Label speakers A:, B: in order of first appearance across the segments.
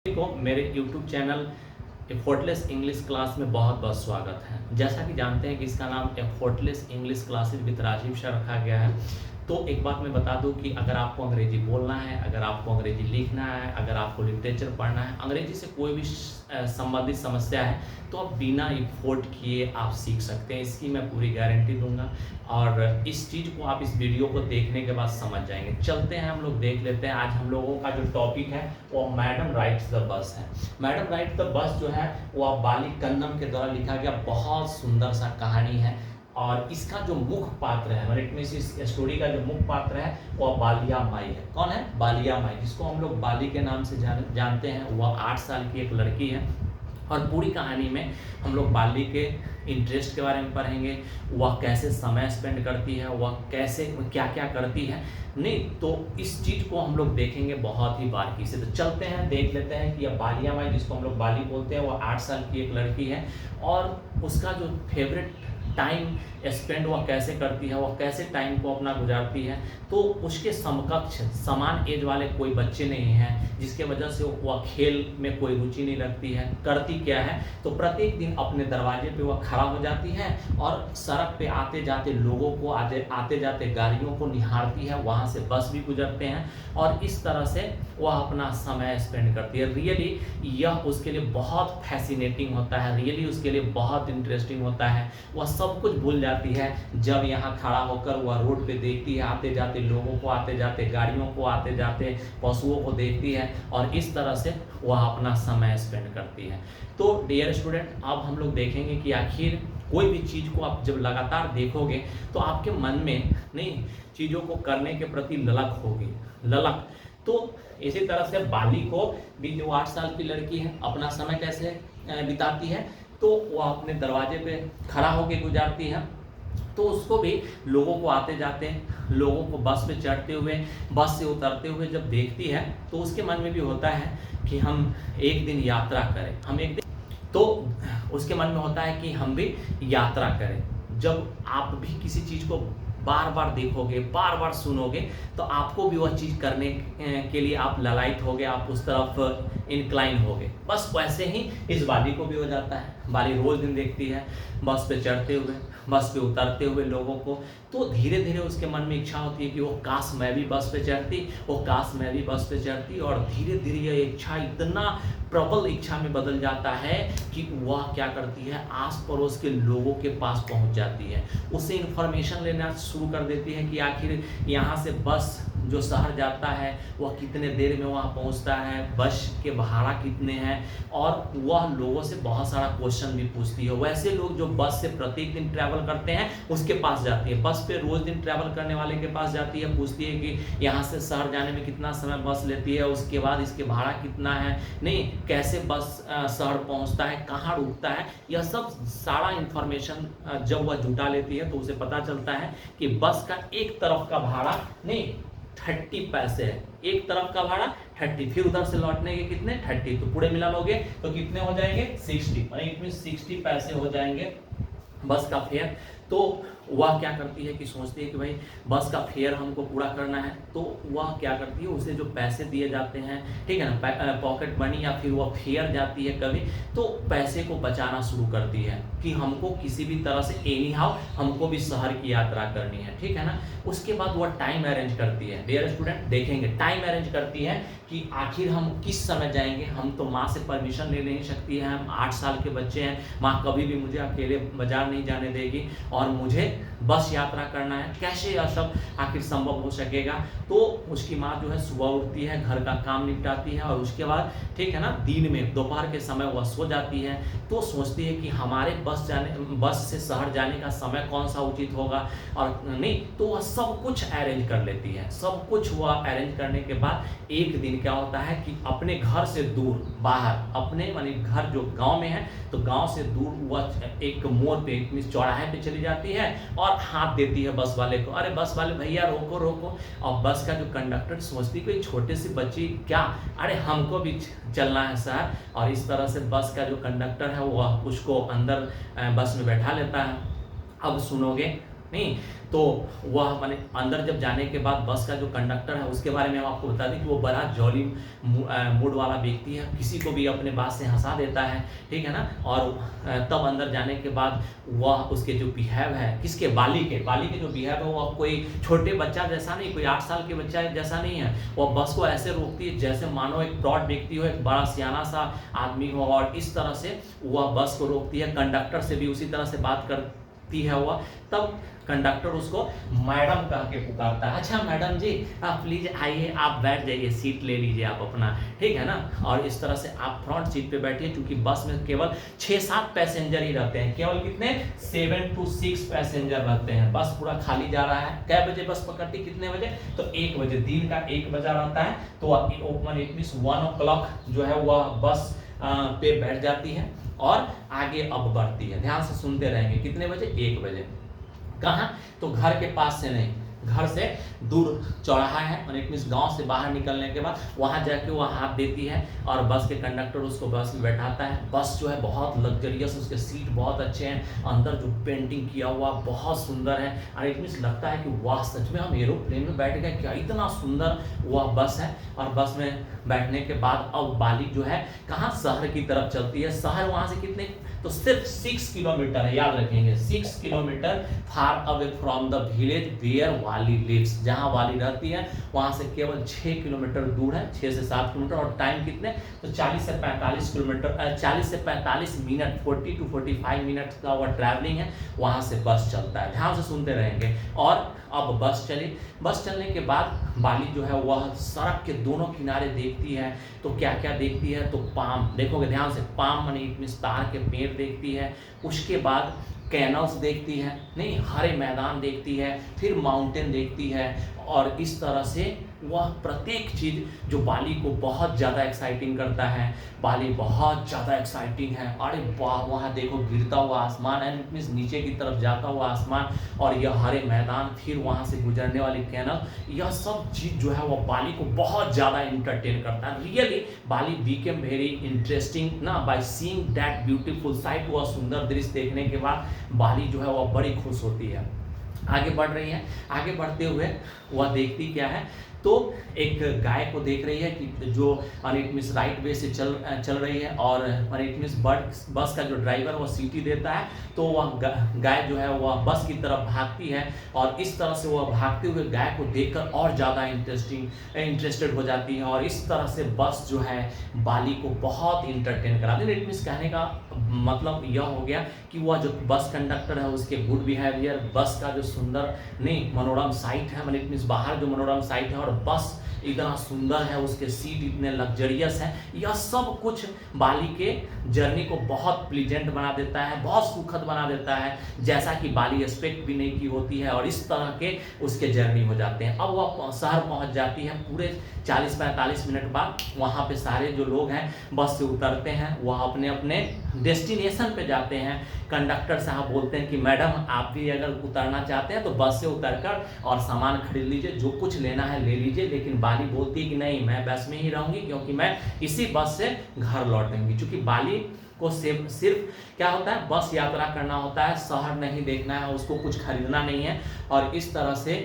A: को मेरे YouTube channel effortless English class में बहुत बहुत स्वागत है। जैसा कि जानते हैं कि इसका नाम effortless English classes with Rajiv Shah रखा गया है। तो एक बात मैं बता दूं कि अगर आपको अंग्रेजी बोलना है, अगर आपको अंग्रेजी लिखना है, अगर आपको लिटरेचर पढ़ना है, अंग्रेजी से कोई भी संबंधित समस्या है तो आप बिना एफर्ट किए आप सीख सकते हैं। इसकी मैं पूरी गारंटी दूंगा और इस चीज़ को आप इस वीडियो को देखने के बाद समझ जाएंगे। चलते हैं, हम लोग देख लेते हैं। आज हम लोगों का जो टॉपिक है वो मैडम राइट्स द बस है। मैडम राइट्स द बस जो है वो बाली कन्नम के द्वारा लिखा गया बहुत सुंदर सा कहानी है। और इसका जो मुख्य पात्र है, मतलब इस स्टोरी का जो मुख्य पात्र है वो बालिया माई है। कौन है? बालिया माई, जिसको हम लोग बाली के नाम से जानते हैं। वह 8 साल की एक लड़की है और पूरी कहानी में हम लोग बाली के इंटरेस्ट के बारे में पढ़ेंगे। वह कैसे समय स्पेंड करती है, वह कैसे क्या क्या करती है, नहीं तो इस चीज़ को हम लोग देखेंगे बहुत ही बारीकी से। तो चलते हैं, देख लेते हैं कि यह बालिया माई, जिसको हम लोग बाली बोलते हैं, वह 8 साल की एक लड़की है और उसका जो फेवरेट टाइम स्पेंड वह कैसे करती है, वह कैसे टाइम को अपना गुजारती है। तो उसके समकक्ष समान एज वाले कोई बच्चे नहीं हैं, जिसके वजह से वह खेल में कोई रुचि नहीं रखती है। करती क्या है तो प्रत्येक दिन अपने दरवाजे पे वह खड़ा हो जाती है और सड़क पे आते जाते लोगों को, आते जाते गाड़ियों को निहारती है। वहाँ से बस भी गुजरते हैं और इस तरह से वह अपना समय स्पेंड करती है। रियली यह उसके लिए बहुत फैसिनेटिंग होता है, रियली उसके लिए बहुत इंटरेस्टिंग होता है। वह सब कुछ भूल जाती है जब यहाँ खड़ा होकर वह रोड पे देखती है आते जाते लोगों को, आते जाते गाड़ियों को, आते जाते पशुओं को देखती है और इस तरह से वह अपना समय स्पेंड करती है। तो डियर स्टूडेंट, अब हम लोग देखेंगे कि आखिर कोई भी चीज़ को आप जब लगातार देखोगे तो आपके मन में नहीं चीज़ों को करने के प्रति ललक होगी, ललक। तो इसी तरह से बाली को भी, जो 8 साल की लड़की है, अपना समय कैसे बिताती है तो वह अपने दरवाजे पे खड़ा होकर गुजारती है। तो उसको भी लोगों को आते जाते, लोगों को बस पे चढ़ते हुए, बस से उतरते हुए जब देखती है तो उसके मन में भी होता है कि हम एक दिन यात्रा करें, हम एक दिन, तो उसके मन में होता है कि हम भी यात्रा करें। जब आप भी किसी चीज़ को बार बार देखोगे, बार बार सुनोगे तो आपको भी वह चीज़ करने के लिए आप ललायत होगे, आप उस तरफ इंक्लाइन होगे। बस वैसे ही इस बाली को भी हो जाता है। बाली रोज दिन देखती है बस पे चढ़ते हुए, बस पे उतरते हुए लोगों को। तो धीरे धीरे उसके मन में इच्छा होती है कि वो काश मैं भी बस पे चढ़ती, वो काश मैं भी बस पे चढ़ती। और धीरे धीरे यह इच्छा इतना प्रबल इच्छा में बदल जाता है कि वह क्या करती है, आस पड़ोस के लोगों के पास पहुंच जाती है। उससे इंफॉर्मेशन लेना शुरू कर देती है कि आखिर यहाँ से बस जो शहर जाता है वह कितने देर में वहाँ पहुँचता है, बस के भाड़ा कितने हैं। और वह लोगों से बहुत सारा क्वेश्चन भी पूछती है। वैसे लोग जो बस से प्रत्येक दिन ट्रैवल करते हैं उसके पास जाती है, बस पे रोज दिन ट्रैवल करने वाले के पास जाती है, पूछती है कि यहाँ से शहर जाने में कितना समय बस लेती है, उसके बाद इसके भाड़ा कितना है, नहीं कैसे बस शहर पहुँचता है, कहाँ रुकता है। यह सब सारा इंफॉर्मेशन जब वह जुटा लेती है तो उसे पता चलता है कि बस का एक तरफ का भाड़ा नहीं 30 पैसे है, एक तरफ का भाड़ा 30, फिर उधर से लौटने के कितने 30, तो पूरे मिला लोगे तो कितने हो जाएंगे 60, मतलब 60 पैसे हो जाएंगे बस का फेयर। तो वह क्या करती है कि सोचती है कि भाई बस का फेयर हमको पूरा करना है। तो वह क्या करती है, उसे जो पैसे दिए जाते हैं, ठीक है ना, पॉकेट मनी या फिर वह फेयर जाती है कभी, तो पैसे को बचाना शुरू करती है कि हमको किसी भी तरह से एनी हाउ हमको भी शहर की यात्रा करनी है, ठीक है ना। उसके बाद वह टाइम अरेंज करती है। डियर स्टूडेंट देखेंगे, टाइम अरेंज करती है कि आखिर हम किस समय जाएंगे। हम तो माँ से परमिशन ले नहीं सकती है, हम 8 साल के बच्चे हैं, माँ कभी भी मुझे अकेले बाजार नहीं जाने देगी और मुझे बस यात्रा करना है। कैसे यह सब आखिर संभव हो सकेगा। तो उसकी माँ जो है सुबह उठती है, घर का काम निपटाती है और उसके बाद, ठीक है ना, दिन में दोपहर के समय वह सो जाती है। तो सोचती है कि हमारे बस से शहर जाने का समय कौन सा उचित होगा और नहीं, तो वह सब कुछ अरेंज कर लेती है। सब कुछ वह अरेंज करने के बाद एक दिन क्या होता है कि अपने घर से दूर बाहर, अपने मानी घर जो गांव में है तो गांव से दूर वह एक मोड़ पे, चौराहे पे चली जाती है और हाथ देती है बस वाले को, अरे बस वाले भैया रोको रोको। और बस का जो कंडक्टर सोचती कोई छोटे सी बच्ची क्या, अरे हमको भी चलना है सर। और इस तरह से बस का जो कंडक्टर है वह उसको अंदर बस में बैठा लेता है। अब सुनोगे नहीं। तो वह माने अंदर जब जाने के बाद बस का जो कंडक्टर है उसके बारे में हम आपको बता दें कि वो बड़ा जॉली मूड वाला व्यक्ति है, किसी को भी अपने बात से हंसा देता है, ठीक है ना। और तब अंदर जाने के बाद वह उसके जो बिहेव है, किसके, बाली के जो बिहेव है वो कोई छोटे बच्चा जैसा नहीं, कोई 8 साल के बच्चा जैसा नहीं है। वह बस को ऐसे रोकती है जैसे मानो एक प्रौढ़ व्यक्ति हो, एक बड़ा सियाना सा आदमी हो, और इस तरह से वह बस को रोकती है। कंडक्टर से भी उसी तरह से बात करती है वह। तब कंडक्टर उसको मैडम कह के पुकारता है, अच्छा मैडम जी आप प्लीज आइए, आप बैठ जाइए, सीट ले लीजिए आप अपना, ठीक है ना। और इस तरह से आप फ्रंट सीट पे बैठिए, क्योंकि बस में केवल 6-7 पैसेंजर ही रहते हैं, केवल कितने, 7 to 6 पैसेंजर रहते हैं। बस पूरा खाली जा रहा है। कै बजे बस पकड़ती, कितने बजे, तो 1 बजे, दिन का 1 बजा रहता है। तो ओपन इट मींस 1 o'clock जो है वह बस पे बैठ जाती है और आगे अब बढ़ती है। ध्यान से सुनते रहेंगे, कितने बजे, 1 बजे। कहाँ, तो घर के पास से नहीं, घर से दूर चौराहा है, और इट मीन्स गाँव से बाहर निकलने के बाद वहाँ जाके वो हाथ देती है और बस के कंडक्टर उसको बस में बैठाता है। बस जो है बहुत लग्जरियस, उसके सीट बहुत अच्छे हैं, अंदर जो पेंटिंग किया हुआ बहुत सुंदर है, और इट मीन्स लगता है कि वाह सच में हम एरोप्लेन में बैठ गए क्या, इतना सुंदर वह बस है। और बस में बैठने के बाद अब बाली जो है कहाँ, शहर की तरफ चलती है। शहर वहाँ से कितने, तो सिर्फ 6 किलोमीटर है, याद रखेंगे 6 kilometre far away from the village where Wali lives, जहां वाली रहती है वहां से केवल 6 किलोमीटर दूर है, 6 से 7 किलोमीटर। और टाइम कितने, तो 40 से 45 किलोमीटर, 40 से 45 मिनट, 40 to 45 मिनट का वह ट्रैवलिंग है, वहां से बस चलता है। ध्यान से सुनते रहेंगे। और अब बस चली, बस चलने के बाद बाली जो है वह सड़क के दोनों किनारे देखती है। तो क्या क्या देखती है, तो पाम, देखोगे ध्यान से, पाम माने इट मींस तार के पेड़ देखती है। उसके बाद कैनल्स देखती है, नहीं, हरे मैदान देखती है, फिर माउंटेन देखती है। और इस तरह से वह प्रत्येक चीज़ जो बाली को बहुत ज़्यादा एक्साइटिंग करता है, बाली बहुत ज़्यादा एक्साइटिंग है। अरे वाह, वहाँ देखो गिरता हुआ आसमान, एंड इट मीन्स नीचे की तरफ जाता हुआ आसमान, और यह हरे मैदान, फिर वहाँ से गुजरने वाली कैनल, यह सब चीज़ जो है वह बाली को बहुत ज़्यादा इंटरटेन करता है। रियली बाली बिकेम वेरी इंटरेस्टिंग ना by seeing that beautiful sight. वह सुंदर दृश्य देखने के बाद बाली जो है वह बड़ी खुश होती है। आगे बढ़ रही है, आगे बढ़ते हुए वह देखती क्या है, तो एक गाय को देख रही है कि जो इट मीन्स राइट वे से चल रही है, और इट मीन्स बस का जो ड्राइवर वो सीटी देता है, तो वह गाय जो है वह बस की तरफ भागती है। और इस तरह से वह भागते हुए गाय को देखकर और ज़्यादा इंटरेस्टेड हो जाती है। और इस तरह से बस जो है बाली को बहुत इंटरटेन कराती है। इट मीन्स कहने का मतलब यह हो गया कि वह जो बस कंडक्टर है उसके गुड बिहेवियर, बस का जो सुंदर नहीं मनोरम साइट है, इट मीन्स बाहर जो मनोरम साइट है, और बस इतना सुंदर है, उसके सीट इतने लग्जरियस हैं, यह सब कुछ बाली के जर्नी को बहुत प्लीजेंट बना देता है, बहुत सुखद बना देता है, जैसा कि बाली एक्सपेक्ट भी नहीं की होती है। और इस तरह के उसके जर्नी हो जाते हैं। अब वह शहर पहुंच जाती है, पूरे 40-45 मिनट बाद वहाँ पे सारे जो लोग हैं बस से उतरते हैं, वह अपने अपने डेस्टिनेशन पे जाते हैं। कंडक्टर साहब बोलते हैं कि मैडम आप भी अगर उतरना चाहते हैं तो बस से उतरकर और सामान खरीद लीजिए, जो कुछ लेना है ले लीजिए। लेकिन बाली बोलती है कि नहीं, मैं बस में ही रहूंगी, क्योंकि मैं इसी बस से घर लौटूंगी। क्योंकि बाली को सिर्फ क्या होता है, बस यात्रा करना होता है, शहर नहीं देखना है, उसको कुछ खरीदना नहीं है। और इस तरह से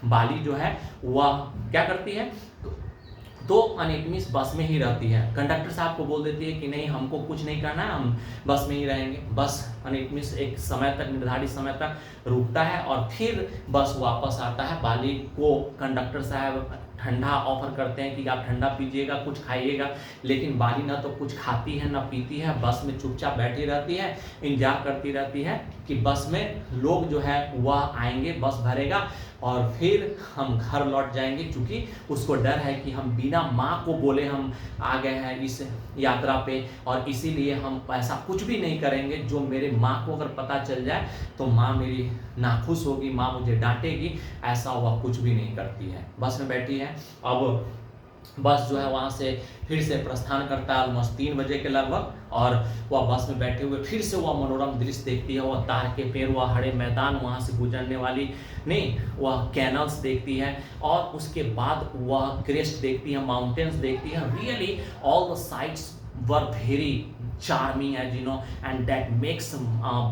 A: बाली जो है वह क्या करती है, तो अनिटमिस बस में ही रहती है। कंडक्टर साहब को बोल देती है कि नहीं, हमको कुछ नहीं करना है, हम बस में ही रहेंगे। बस अनिटमिस एक समय तक, निर्धारित समय तक रुकता है और फिर बस वापस आता है। बाली को कंडक्टर साहब ठंडा ऑफर करते हैं कि आप ठंडा पीजिएगा, कुछ खाइएगा, लेकिन बाली ना तो कुछ खाती है ना पीती है, बस में चुपचाप बैठी रहती है, इंतजार करती रहती है कि बस में लोग जो है वह आएंगे, बस भरेगा और फिर हम घर लौट जाएंगे। क्योंकि उसको डर है कि हम बिना माँ को बोले हम आ गए हैं इस यात्रा पे, और इसीलिए हम ऐसा कुछ भी नहीं करेंगे जो मेरे माँ को अगर पता चल जाए तो माँ मेरी नाखुश होगी, माँ मुझे डांटेगी। ऐसा वह कुछ भी नहीं करती है, बस में बैठी है। अब बस जो है वहाँ से फिर से प्रस्थान करता है ऑलमोस्ट 3 बजे के लगभग, और वह बस में बैठे हुए फिर से वह मनोरम दृश्य देखती है। वह तार के पेड़, वह हरे मैदान, वहाँ से गुजरने वाली नहीं वह कैनल्स देखती है, और उसके बाद वह क्रेस्ट देखती है, माउंटेन्स देखती है। Really all the sites were very charming है and that makes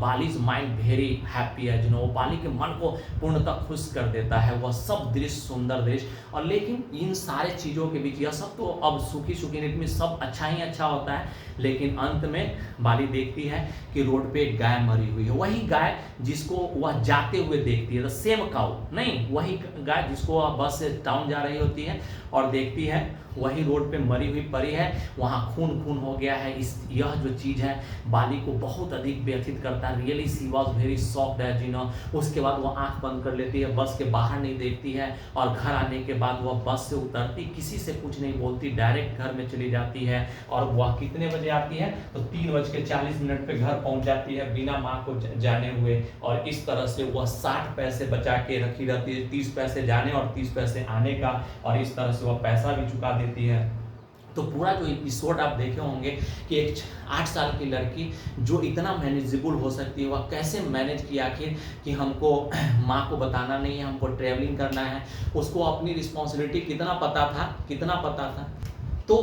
A: Bali's mind very happy है वो बाली के मन को पूर्णतः खुश कर देता है। वह सब दृश्य सुंदर दृश्य, और लेकिन इन सारे चीज़ों के बीच यह सब तो अब सूखी सूखी नीति में सब अच्छा ही अच्छा होता है, लेकिन अंत में बाली देखती है कि रोड पे एक गाय मरी हुई है। वही गाय जिसको वह जाते हुए देखती है, द सेम काउ, नहीं वही गाय जिसको वह बस से टाउन जा रही होती है और देखती है वही रोड पे मरी हुई परी है, वहाँ खून खून हो गया है। यह जो चीज़ है बाली को बहुत अधिक व्यथित करता है। Really see was very shocked है उसके बाद वह आंख बंद कर लेती है, बस के बाहर नहीं देखती है, और घर आने के बाद वह बस से उतरती, किसी से कुछ नहीं बोलती, डायरेक्ट घर में चली जाती है। और वह कितने बजे आती है तो 3:40 पे घर पहुंच जाती है बिना माँ को जाने हुए। और इस तरह से वह 60 पैसे बचा के रखी रहती है, 30 पैसे जाने और 30 पैसे आने का, और इस तरह से वह पैसा भी चुका देती है। तो पूरा जो एपिसोड आप देखे होंगे कि एक 8 साल की लड़की जो इतना मैनेजेबल हो सकती है, वह कैसे मैनेज किया आखिर कि हमको माँ को बताना नहीं है, हमको ट्रैवलिंग करना है। उसको अपनी रिस्पॉन्सिबिलिटी कितना पता था, तो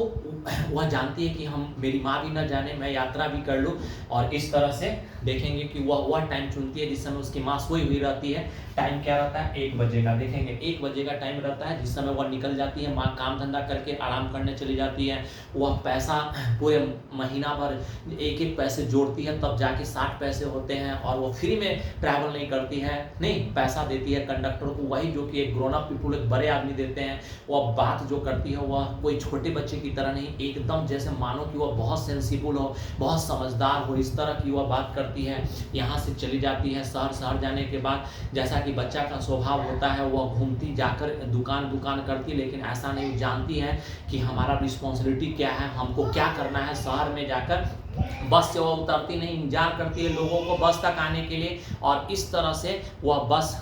A: वह जानती है कि हम मेरी माँ भी न जाने, मैं यात्रा भी कर लूँ। और इस तरह से देखेंगे कि वह टाइम चुनती है जिस समय उसकी माँ सोई हुई रहती है। टाइम क्या रहता है 1 बजे का, देखेंगे 1 बजे का टाइम रहता है जिस समय वह निकल जाती है। माँ काम धंधा करके आराम करने चली जाती है। वह पैसा पूरे महीना भर एक पैसे जोड़ती है, तब जाके 60 पैसे होते हैं, और वो फ्री में ट्रैवल नहीं करती है, नहीं पैसा देती है कंडक्टर को, वही जो कि एक ग्रोन अप पीपुल, एक बड़े आदमी देते हैं। वह बात जो करती है वह कोई छोटे बच्चे की तरह नहीं, एकदम जैसे मानो कि वह बहुत सेंसिबल हो, बहुत समझदार हो, इस तरह की वह बात करती है। यहाँ से चली जाती है शहर जाने के बाद जैसा कि बच्चा का स्वभाव होता है, वह घूमती जाकर दुकान करती, लेकिन ऐसा नहीं, जानती है कि हमारा रिस्पॉन्सिबिलिटी क्या है, हमको क्या करना है। शहर में जाकर बस से वह उतरती नहीं, इंतजार करती है लोगों को बस तक आने के लिए, और इस तरह से वह बस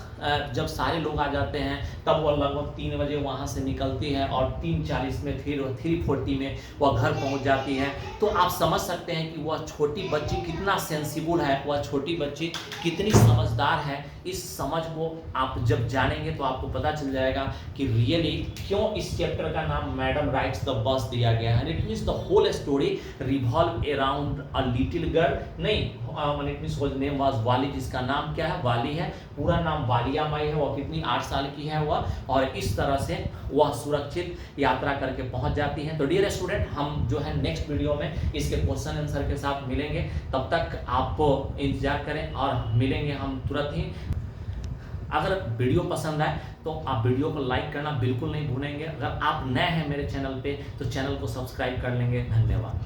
A: जब सारे लोग आ जाते हैं तब वह लगभग 3 बजे वहाँ से निकलती है, और 3:40 में फिर 3:40 में वह घर पहुँच जाती है। तो आप समझ सकते हैं कि वह छोटी बच्ची कितना सेंसिबल है, वह छोटी बच्ची कितनी समझदार है। इस समझ को आप जब जानेंगे तो आपको पता चल जाएगा कि रियली क्यों इस चैप्टर का नाम मैडम राइट्स द बस दिया गया है। It means the whole story revolve around a little girl, नहीं it means whose name was Wali, जिसका नाम क्या है वाली है, पूरा नाम वालिया माई है। वह कितनी 8 साल की है वह, और इस तरह से वह सुरक्षित यात्रा करके पहुंच जाती है। तो डियर स्टूडेंट, हम जो है नेक्स्ट वीडियो में इसके क्वेश्चन आंसर के साथ मिलेंगे, तब तक आप इंतजार करें और मिलेंगे हम तुरंत ही। अगर वीडियो पसंद आए तो आप वीडियो को लाइक करना बिल्कुल नहीं भूलेंगे। अगर आप नए हैं मेरे चैनल पे तो चैनल को सब्सक्राइब कर लेंगे। धन्यवाद।